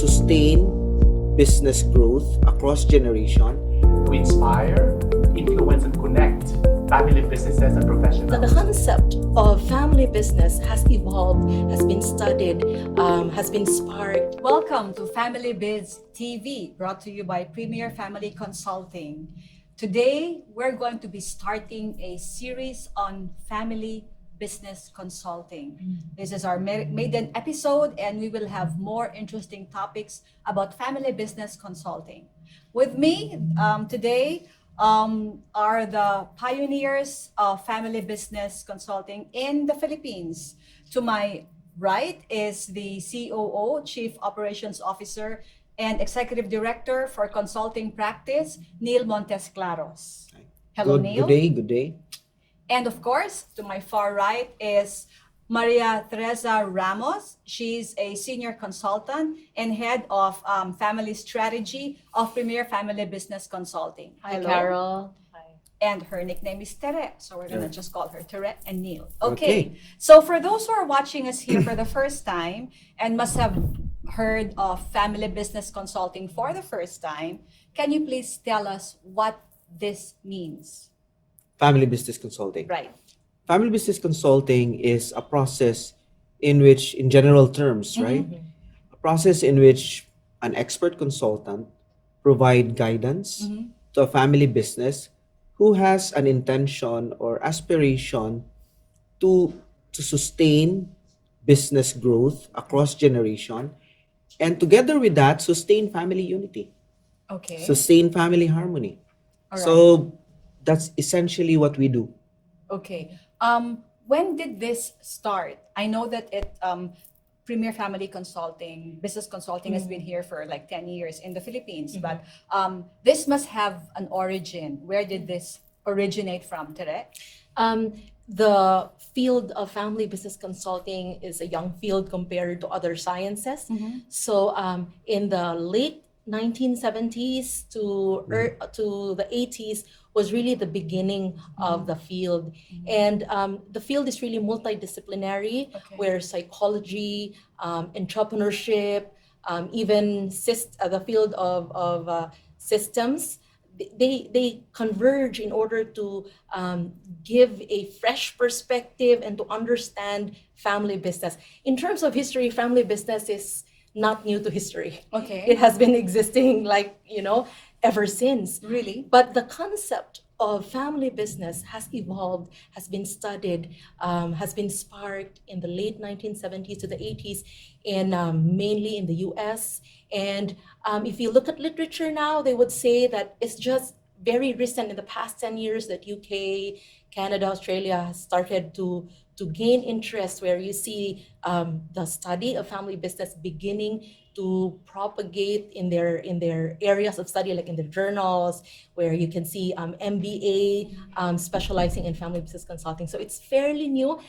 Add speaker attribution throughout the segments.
Speaker 1: sustain business growth across generation.
Speaker 2: To inspire, influence, and connect family businesses and professionals.
Speaker 3: The concept of family business has evolved, has been studied, has been sparked.
Speaker 4: Welcome to Family Biz TV, brought to you by Premier Family Consulting. Today, we're going to be starting a series on family business consulting. This is our maiden episode, and we will have more interesting topics about family business consulting. With me today are the pioneers of family business consulting in the Philippines. To my right is the COO, Chief Operations Officer, and Executive Director for Consulting Practice, Neil Montes Claros. Hello, Neil.
Speaker 1: Good day.
Speaker 4: And of course, to my far right is Maria Teresa Ramos. She's a senior consultant and head of family strategy of Premier Family Business Consulting.
Speaker 3: Hi,
Speaker 4: Hello.
Speaker 3: Carol. Hi.
Speaker 4: And her nickname is Tere, so we're gonna just call her Tere and Neil.
Speaker 1: Okay.
Speaker 4: So for those who are watching us here for the first time and must have heard of family business consulting for the first time, can you please tell us what this means?
Speaker 1: Family business consulting.
Speaker 4: Right.
Speaker 1: Family business consulting is a process in which, in general terms, right? A process in which an expert consultant provide guidance to a family business who has an intention or aspiration to sustain business growth across generation, and together with that, sustain family unity,
Speaker 4: Okay.
Speaker 1: sustain family harmony.
Speaker 4: All right.
Speaker 1: So that's essentially what we do.
Speaker 4: Okay. When did this start? I know that Premier Family Consulting, business consulting has been here for like 10 years in the Philippines, but this must have an origin. Where did this originate from, Tere?
Speaker 3: The field of family business consulting is a young field compared to other sciences. So in the late 1970s to the 80s was really the beginning of the field. And the field is really multidisciplinary,
Speaker 4: Okay.
Speaker 3: where psychology, entrepreneurship, even the field of systems, they converge in order to give a fresh perspective and to understand family business. In terms of history, family business is not new to history.
Speaker 4: Okay.
Speaker 3: It has been existing ever since.
Speaker 4: Really?
Speaker 3: But the concept of family business has evolved, has been studied, has been sparked in the late 1970s to the 80s, and mainly in the US. And if you look at literature now, they would say that it's just very recent in the past 10 years that UK, Canada, Australia has started to gain interest, where you see the study of family business beginning to propagate in their areas of study, like in the journals, where you can see MBA specializing in family business consulting. So it's fairly new,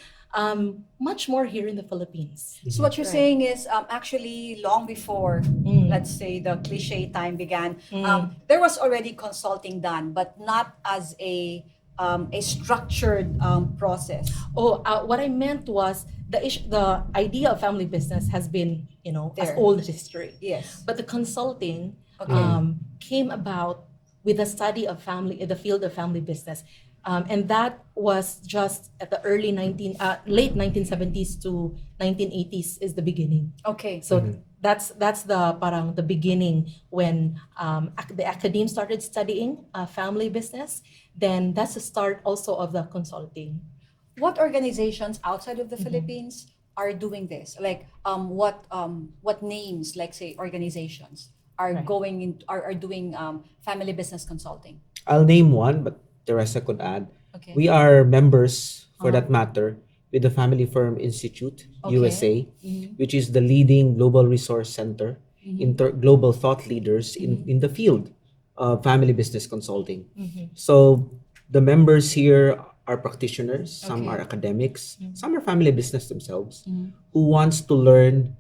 Speaker 3: much more here in the Philippines.
Speaker 4: So what you're
Speaker 3: Right.
Speaker 4: saying is actually long before, let's say, the cliche time began, there was already consulting done, but not as a structured process.
Speaker 3: What I meant was the idea of family business has been, as
Speaker 4: There.
Speaker 3: old as history.
Speaker 4: Yes.
Speaker 3: But the consulting
Speaker 4: Okay.
Speaker 3: came about with the study of family, in the field of family business. And that was just at the late 1970s to 1980s is the beginning.
Speaker 4: Okay.
Speaker 3: So that's the beginning when the academe started studying family business. Then that's the start also of the consulting.
Speaker 4: What organizations outside of the Philippines are doing this? Like what names, like say organizations, are
Speaker 3: Right.
Speaker 4: are doing family business consulting?
Speaker 1: I'll name one, but Teresa could add.
Speaker 4: Okay.
Speaker 1: We are members, for that matter, with the Family Firm Institute,
Speaker 4: Okay.
Speaker 1: USA, which is the leading global resource center, global thought leaders in the field of family business consulting. So the members here are practitioners, some
Speaker 4: Okay.
Speaker 1: are academics, some are family business themselves, who wants to learn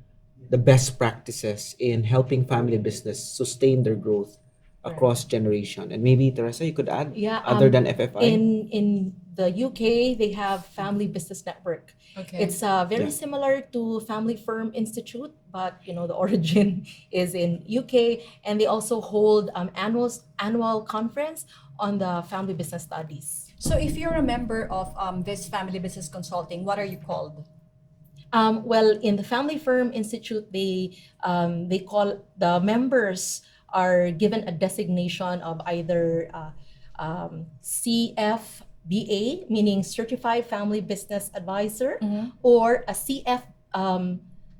Speaker 1: the best practices in helping family business sustain their growth across generation. And maybe Teresa, you could add,
Speaker 3: Yeah,
Speaker 1: other than FFI.
Speaker 3: in the UK, they have Family Business Network.
Speaker 4: Okay.
Speaker 3: It's very
Speaker 1: Yeah.
Speaker 3: similar to Family Firm Institute, but the origin is in UK, and they also hold annual conference on the family business studies.
Speaker 4: So if you're a member of this family business consulting, what are you called?
Speaker 3: Well, in the Family Firm Institute, they call the members are given a designation of either CFBA, meaning Certified Family Business Advisor, or a
Speaker 1: WA.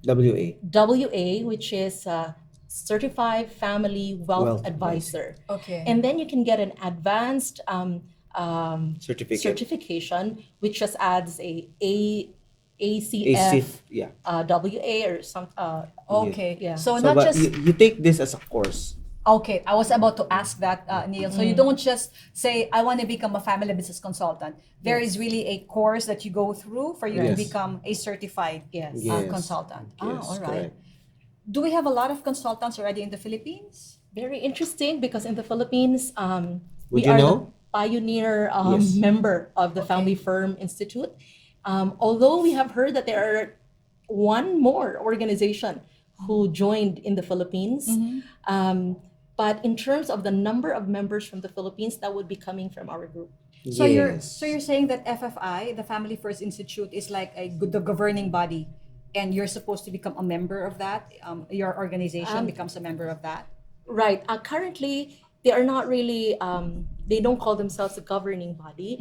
Speaker 3: CFWA, which is Certified Family Wealth
Speaker 1: Wealth
Speaker 3: Advisor.
Speaker 4: Okay.
Speaker 3: And then you can get an advanced
Speaker 1: Certificate.
Speaker 3: certification, which just adds a ACF,
Speaker 1: ACF. Yeah.
Speaker 3: WA or some.
Speaker 4: Okay.
Speaker 3: Yeah.
Speaker 4: So,
Speaker 1: So
Speaker 4: not
Speaker 1: but
Speaker 4: just
Speaker 1: you take this as a course.
Speaker 4: okay. I was about to ask that, Neil. So you don't just say, "I want to become a family business consultant." There is really a course that you go through for you to
Speaker 1: Yes.
Speaker 4: become a certified
Speaker 3: Yes.
Speaker 1: Yes.
Speaker 4: consultant.
Speaker 1: Yes,
Speaker 4: All right.
Speaker 1: correct.
Speaker 4: Do we have a lot of consultants already in the Philippines?
Speaker 3: Very interesting because in the Philippines,
Speaker 1: Would
Speaker 3: we
Speaker 1: you
Speaker 3: are
Speaker 1: know?
Speaker 3: the pioneer
Speaker 1: Yes.
Speaker 3: member of the Family Firm Institute. Although we have heard that there are one more organization who joined in the Philippines, but in terms of the number of members from the Philippines, that would be coming from our group.
Speaker 4: So
Speaker 1: Yes.
Speaker 4: you're saying that FFI, the Family First Institute, is like the governing body, and you're supposed to become a member of that. Your organization becomes a member of that.
Speaker 3: Right. Currently, they are not really. They don't call themselves a governing body,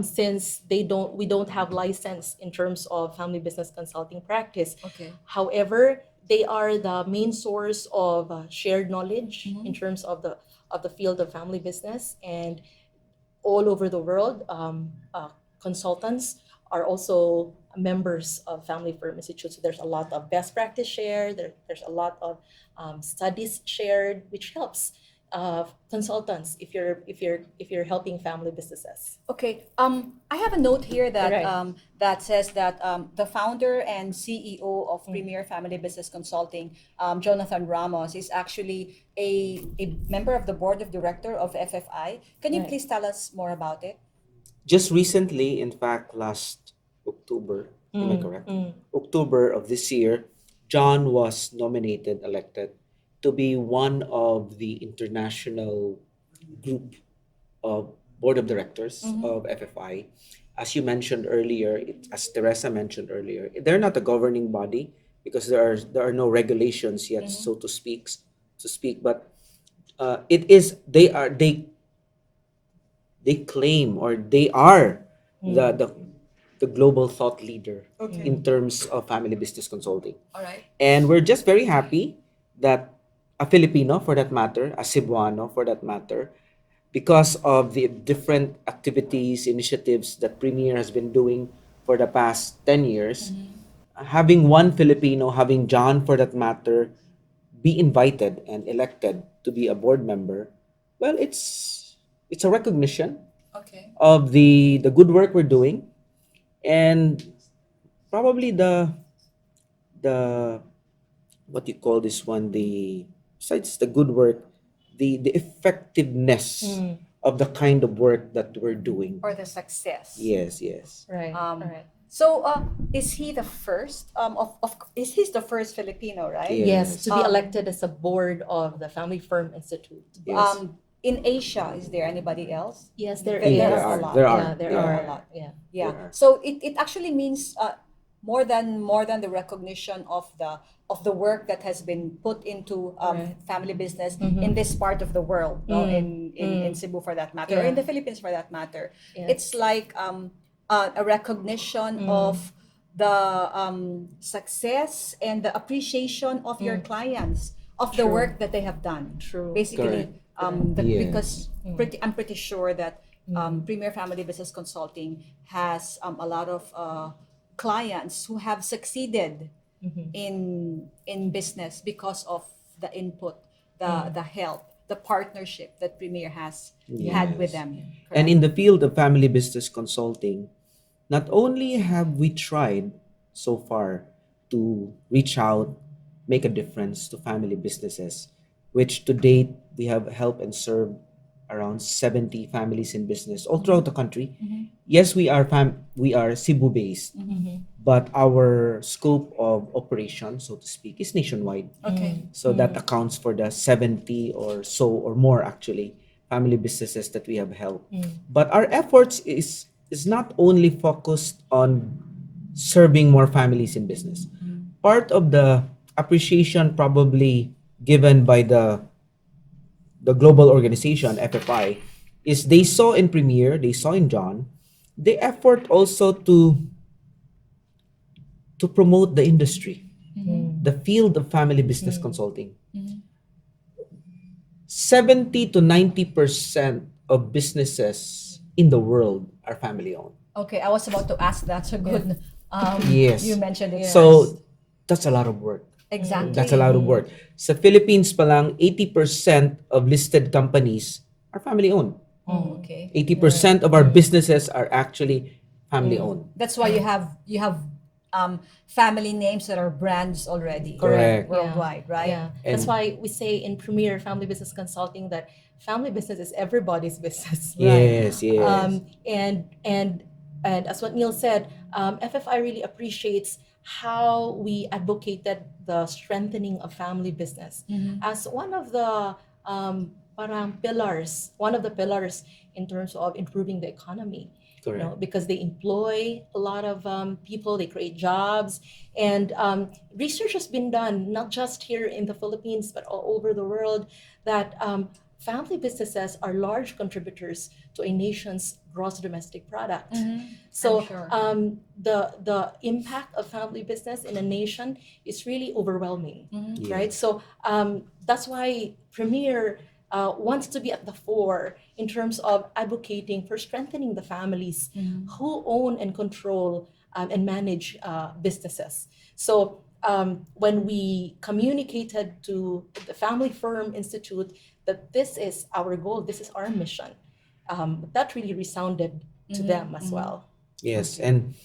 Speaker 3: since we don't have license in terms of family business consulting practice.
Speaker 4: Okay.
Speaker 3: However, they are the main source of shared knowledge in terms of the field of family business, and all over the world, consultants are also members of Family Firm Institute. So there's a lot of best practice shared. There's a lot of studies shared, which helps consultants if you're helping family businesses.
Speaker 4: Okay. I have a note here that
Speaker 3: Right.
Speaker 4: that says that the founder and CEO of Premier Family Business Consulting, Jonathan Ramos, is actually a member of the board of director of FFI. Can you
Speaker 3: Right.
Speaker 4: please tell us more about it?
Speaker 1: Just recently, in fact, last October, am I correct? October of this year, John was elected to be one of the international group of board of directors of FFI. As you mentioned earlier, as Teresa mentioned earlier, they're not a governing body because there are no regulations yet, so to speak. But they claim, or they are the global thought leader in terms of family business consulting.
Speaker 4: All right.
Speaker 1: And we're just very happy that a Filipino, for that matter, a Cebuano, for that matter, because of the different activities, initiatives that Premier has been doing for the past 10 years, having one Filipino, having John, for that matter, be invited and elected to be a board member, well, it's a recognition
Speaker 4: Okay.
Speaker 1: of the good work we're doing, and probably the what you call this one, the besides the good work, the effectiveness of the kind of work that we're doing.
Speaker 4: Or the success.
Speaker 1: Yes, yes.
Speaker 3: Right.
Speaker 4: Right. So, is he the first? Is he the first Filipino, right?
Speaker 1: Yeah.
Speaker 3: Yes, to be elected as a board of the Family Firm Institute.
Speaker 1: Yes.
Speaker 4: In Asia, is there anybody else?
Speaker 3: Yes, there
Speaker 4: There
Speaker 3: is.
Speaker 4: are
Speaker 1: there
Speaker 4: a
Speaker 1: are.
Speaker 4: lot.
Speaker 1: There are.
Speaker 3: Yeah, there
Speaker 1: there
Speaker 3: are.
Speaker 4: a lot.
Speaker 3: Yeah.
Speaker 4: Yeah.
Speaker 1: There are.
Speaker 4: So it actually means more than the recognition of the work that has been put into
Speaker 3: Right.
Speaker 4: family business in this part of the world, no? In Cebu for that matter, or in
Speaker 3: Yeah.
Speaker 4: the Philippines for that matter.
Speaker 3: Yeah.
Speaker 4: It's like a recognition of the success and the appreciation of your clients of the
Speaker 3: True.
Speaker 4: work that they have done.
Speaker 3: True.
Speaker 4: Basically,
Speaker 1: Yes.
Speaker 4: because I'm pretty sure that Premier Family Business Consulting has a lot of clients who have succeeded in business because of the input, the help, the partnership that Premier has had with
Speaker 1: Yes.
Speaker 4: them.
Speaker 1: And
Speaker 4: correct?
Speaker 1: in the field of family business consulting, not only have we tried so far to reach out, make a difference to family businesses, which to date we have helped and served around 70 families in business all throughout the country. Yes, we are Cebu based, but our scope of operation, so to speak, is nationwide.
Speaker 4: Okay.
Speaker 1: So that accounts for the 70 or so or more actually family businesses that we have helped. But our efforts is not only focused on serving more families in business. Part of the appreciation probably given by the global organization FFI is they saw in Premier, they saw in John, the effort also to promote the industry, the field of family business consulting. 70 to 90% of businesses in the world are family owned.
Speaker 4: Okay, I was about to ask that. So good.
Speaker 1: Yes.
Speaker 4: You mentioned it.
Speaker 1: So that's a lot of work.
Speaker 4: Exactly.
Speaker 1: That's a lot of work. Sa Philippines pa lang, 80% of listed companies are family owned.
Speaker 4: Oh, okay.
Speaker 1: 80% of our businesses are actually family owned.
Speaker 4: That's why you have family names that are brands already.
Speaker 1: Correct.
Speaker 4: Worldwide, right?
Speaker 3: Yeah, that's
Speaker 1: And-
Speaker 3: why we say in Premier Family Business Consulting that family business is everybody's business.
Speaker 1: Yes, yes.
Speaker 3: And as what Neil said, FFI really appreciates how we advocated the strengthening of family business as one of the one of the pillars in terms of improving the economy.
Speaker 1: Correct.
Speaker 3: Because they employ a lot of people, they create jobs, and research has been done not just here in the Philippines but all over the world that family businesses are large contributors to a nation's gross domestic product. So
Speaker 4: I'm sure.
Speaker 3: The impact of family business in a nation is really overwhelming, right? So that's why Premier wants to be at the fore in terms of advocating for strengthening the families who own and control and manage businesses. So when we communicated to the Family Firm Institute that this is our goal, this is our mission, that really resounded to them as well.
Speaker 1: Yes, and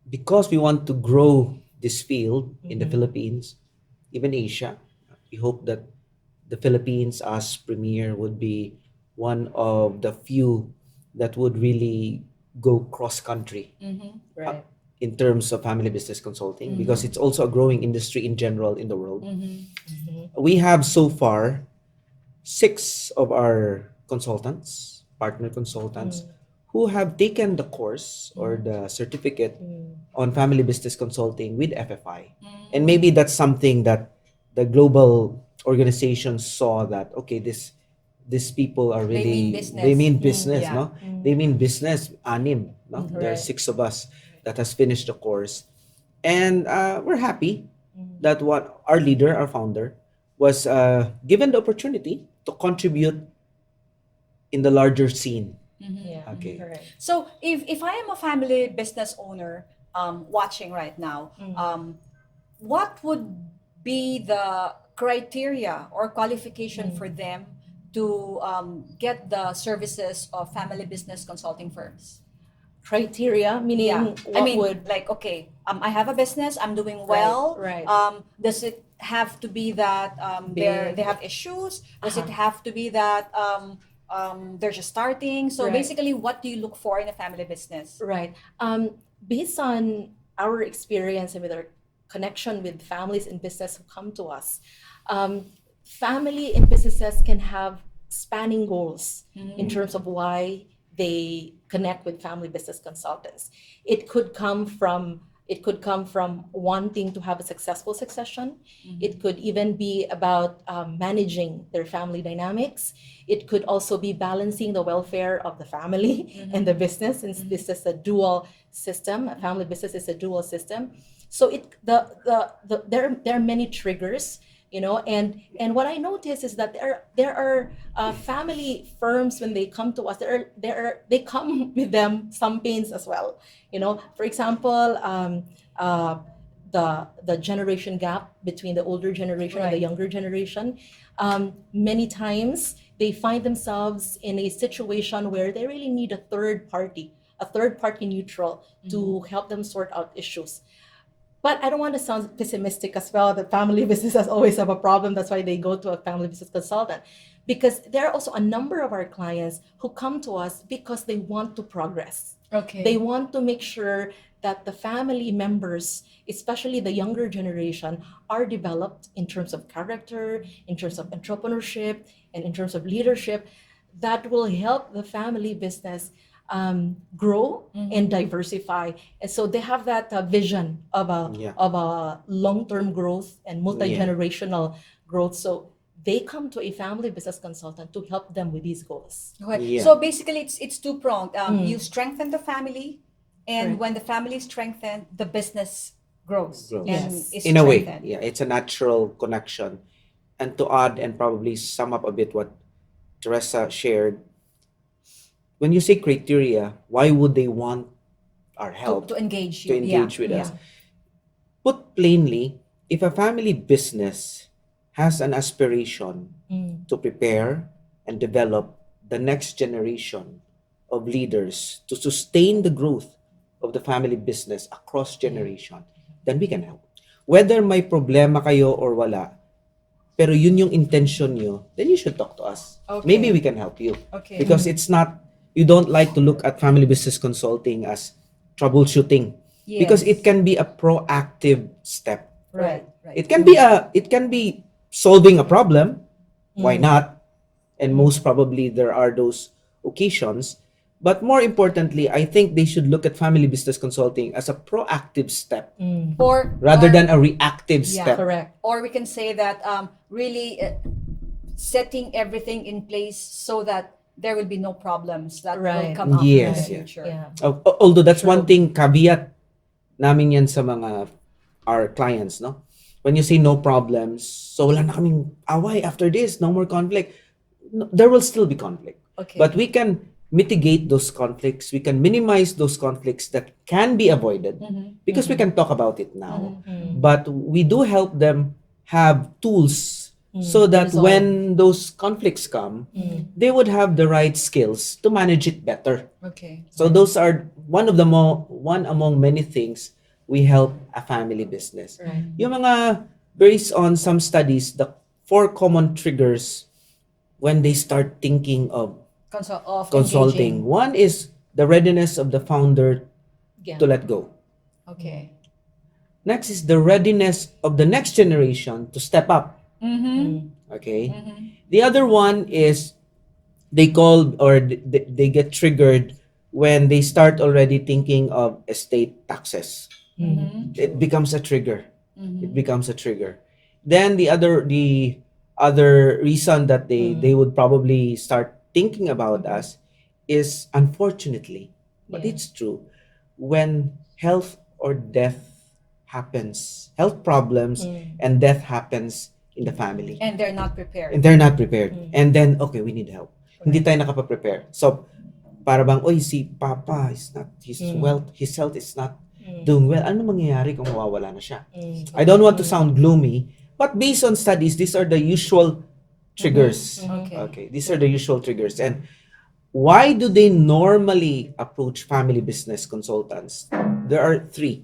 Speaker 1: because we want to grow this field in the Philippines, even Asia, we hope that the Philippines as Premier would be one of the few that would really go cross country
Speaker 3: Right.
Speaker 1: in terms of family business consulting because it's also a growing industry in general in the world. We have so far 6 of our consultants, partner consultants, who have taken the course or the certificate on family business consulting with FFI. And maybe that's something that the global organizations saw that, okay, these people are
Speaker 4: They
Speaker 1: really
Speaker 4: mean business.
Speaker 1: they mean business,
Speaker 4: Yeah.
Speaker 1: no? They mean business, anim, no? There are
Speaker 3: Right.
Speaker 1: 6 of us that has finished the course. And we're happy that what our leader, our founder, was given the opportunity to contribute in the larger scene.
Speaker 3: Yeah.
Speaker 1: Okay.
Speaker 3: Correct.
Speaker 4: So if I am a family business owner watching right now, what would be the criteria or qualification for them to get the services of family business consulting firms?
Speaker 3: Criteria, meaning
Speaker 4: Yeah,
Speaker 3: what
Speaker 4: I mean,
Speaker 3: would
Speaker 4: like, okay, I have a business, I'm doing well.
Speaker 3: right.
Speaker 4: Does it have to be that
Speaker 3: Big.
Speaker 4: they have issues? Does it have to be that they're just starting? So
Speaker 3: Right.
Speaker 4: basically, what do you look for in a family business?
Speaker 3: Right. Based on our experience and with our connection with families in business who come to us, family in businesses can have spanning goals in terms of why they connect with family business consultants. It could come from wanting to have a successful succession. It could even be about managing their family dynamics. It could also be balancing the welfare of the family and the business, since this is a dual system. A family business is a dual system. So there are many triggers, and what I notice is that there are family firms when they come to us, they come with them some pains as well. For example, the generation gap between the older generation and the
Speaker 4: Right.
Speaker 3: younger generation. Many times they find themselves in a situation where they really need a third party neutral to help them sort out issues. But I don't want to sound pessimistic as well, that family businesses always have a problem. That's why they go to a family business consultant. because there are also a number of our clients who come to us because they want to progress.
Speaker 4: Okay.
Speaker 3: They want to make sure that the family members, especially the younger generation, are developed in terms of character, in terms of entrepreneurship, and in terms of leadership that will help the family business grow and diversify. And so they have that vision of
Speaker 1: Yeah.
Speaker 3: a long-term growth and multi-generational growth. So they come to a family business consultant to help them with these goals.
Speaker 4: Okay.
Speaker 1: Yeah.
Speaker 4: So basically, it's two-pronged. You strengthen the family, and
Speaker 3: Correct.
Speaker 4: when the family is strengthened, the business grows.
Speaker 1: Grows.
Speaker 4: And
Speaker 3: Yes.
Speaker 4: is
Speaker 1: In a way,
Speaker 4: strengthened.
Speaker 1: yeah, it's a natural connection. And to add and probably sum up a bit what Teresa shared, when you say criteria, why would they want our help
Speaker 4: To engage
Speaker 1: to
Speaker 4: you.
Speaker 1: engage with
Speaker 3: Yeah.
Speaker 1: us? Put plainly, if a family business has an aspiration to prepare and develop the next generation of leaders to sustain the growth of the family business across generation, then we can help. Whether may problema kayo or wala, pero yun yung intention nyo, then you should talk to us.
Speaker 4: Okay.
Speaker 1: Maybe we can help you.
Speaker 4: Okay.
Speaker 1: Because it's not, you don't like to look at family business consulting as troubleshooting. Because
Speaker 4: Yes.
Speaker 1: it can be a proactive step.
Speaker 4: Right. Right.
Speaker 1: It can be solving a problem. Why not? And most probably there are those occasions. But more importantly, I think they should look at family business consulting as a proactive step
Speaker 4: Or
Speaker 1: rather
Speaker 4: or-
Speaker 1: than a reactive
Speaker 4: Yeah.
Speaker 1: step.
Speaker 3: Correct.
Speaker 4: or we can say that really setting everything in place so that there will be no problems that will
Speaker 3: Right.
Speaker 4: come up
Speaker 1: Yes,
Speaker 4: in the
Speaker 1: yeah.
Speaker 4: future.
Speaker 3: Yeah.
Speaker 1: Although that's one
Speaker 3: True.
Speaker 1: thing, caveat namin yan sa mga our clients, no? When you say no problems, so wala na kaming away after this, no more conflict. No, there will still be conflict.
Speaker 4: Okay.
Speaker 1: But we can mitigate those conflicts. We can minimize those conflicts that can be avoided because we can talk about it now. But we do help them have tools so that
Speaker 3: Resolve.
Speaker 1: when those conflicts come, they would have the right skills to manage it better.
Speaker 4: Okay.
Speaker 1: So those are one among many things we help a family business.
Speaker 3: Right.
Speaker 1: Yung mga based on some studies, the 4 common triggers when they start thinking of consulting.
Speaker 4: Engaging.
Speaker 1: One is the readiness of the founder
Speaker 3: Yeah.
Speaker 1: to let go.
Speaker 4: Okay.
Speaker 1: Next is the readiness of the next generation to step up. Okay. The other one is they call or they get triggered when they start already thinking of estate taxes. It becomes a trigger. It becomes a trigger. Then the other reason that they would probably start thinking about us is, unfortunately, but
Speaker 3: Yeah.
Speaker 1: it's true, when health or death happens, health problems and death happens in the family.
Speaker 4: And they're not prepared.
Speaker 1: And they're not prepared. And then, okay, we need help. Hindi tayo nakapa-prepare. So, para bang, oy, si Papa is not, his health is not doing well. Ano mangyayari kung mawawala na siya? I don't want to sound gloomy, but based on studies, these are the usual triggers.
Speaker 4: Okay.
Speaker 1: Okay, these are the usual triggers. And why do they normally approach family business consultants? There are 3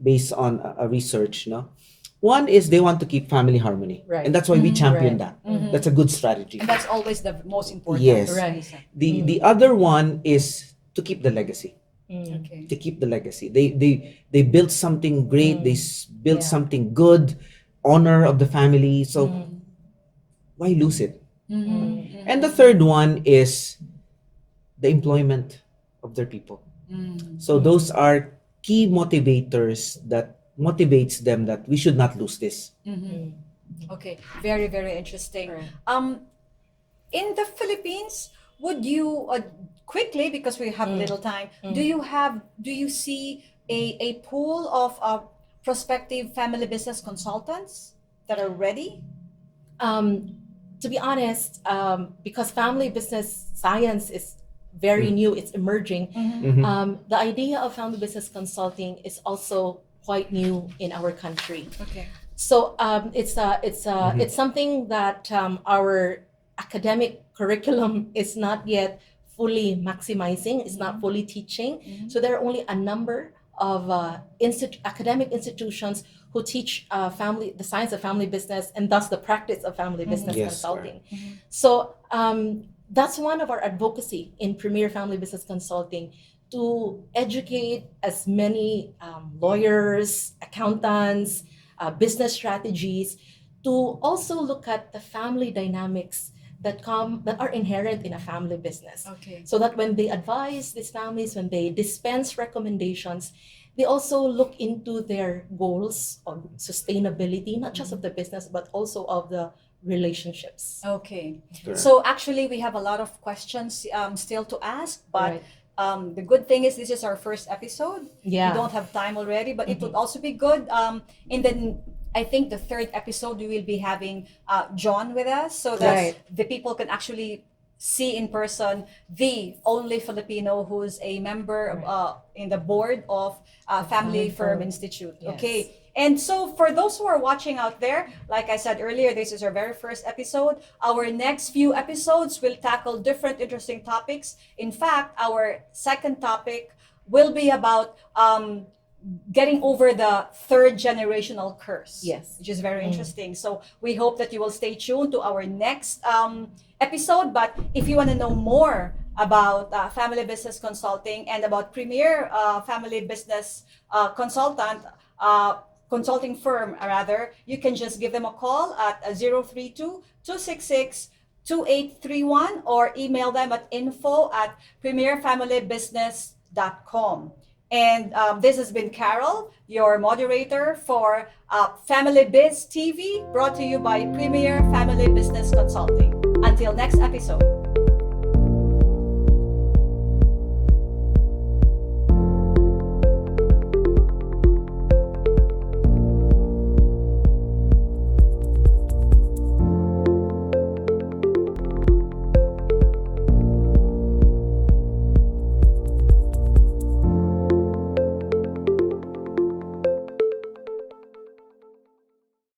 Speaker 1: based on a research, no? One is they want to keep family harmony.
Speaker 3: Right.
Speaker 1: And that's why we champion
Speaker 3: Right.
Speaker 1: that. That's a good strategy.
Speaker 4: And that's always the most important.
Speaker 1: Yes.
Speaker 3: Right.
Speaker 1: The other one is to keep the legacy.
Speaker 4: Okay.
Speaker 1: To keep the legacy. They built something great. They built
Speaker 3: Yeah.
Speaker 1: something good, honor of the family. So why lose it? And the third one is the employment of their people. So those are key motivators that motivates them that we should not lose this.
Speaker 4: Okay. Very, very interesting.
Speaker 3: Right.
Speaker 4: In the Philippines, would you quickly, because we have little time, do you see a pool of prospective family business consultants that are ready?
Speaker 3: To be honest, because family business science is very new, it's emerging. The idea of family business consulting is also quite new in our country.
Speaker 4: Okay.
Speaker 3: So it's something that our academic curriculum is not yet fully maximizing. It's not fully teaching. So there are only a number of academic institutions who teach the science of family business and thus the practice of family business
Speaker 1: Yes,
Speaker 3: consulting. So that's one of our advocacy in Premier Family Business Consulting, to educate as many lawyers, accountants, business strategies, to also look at the family dynamics that are inherent in a family business.
Speaker 4: Okay.
Speaker 3: So that when they advise these families, when they dispense recommendations, they also look into their goals of sustainability, not just of the business, but also of the relationships.
Speaker 4: Okay.
Speaker 1: Correct.
Speaker 4: So actually, we have a lot of questions still to ask, but
Speaker 3: Right.
Speaker 4: the good thing is this is our first episode.
Speaker 3: Yeah.
Speaker 4: We don't have time already, but it would also be good. In the, I think the third episode, we will be having John with us, so that
Speaker 3: Right.
Speaker 4: the people can actually see in person the only Filipino who's a member in the board of Family
Speaker 3: Family
Speaker 4: Firm
Speaker 3: Firm.
Speaker 4: Institute.
Speaker 3: Yes.
Speaker 4: Okay. And so for those who are watching out there, like I said earlier, this is our very first episode. Our next few episodes will tackle different interesting topics. In fact, our second topic will be about getting over the third generational curse.
Speaker 3: Yes.
Speaker 4: Which is very interesting. So we hope that you will stay tuned to our next episode. But if you want to know more about family business consulting and about Premier Family Business consulting firm, rather, you can just give them a call at 032-266-2831 or email them at info@premierfamilybusiness.com. And this has been Carol, your moderator for Family Biz TV, brought to you by Premier Family Business Consulting. Until next episode.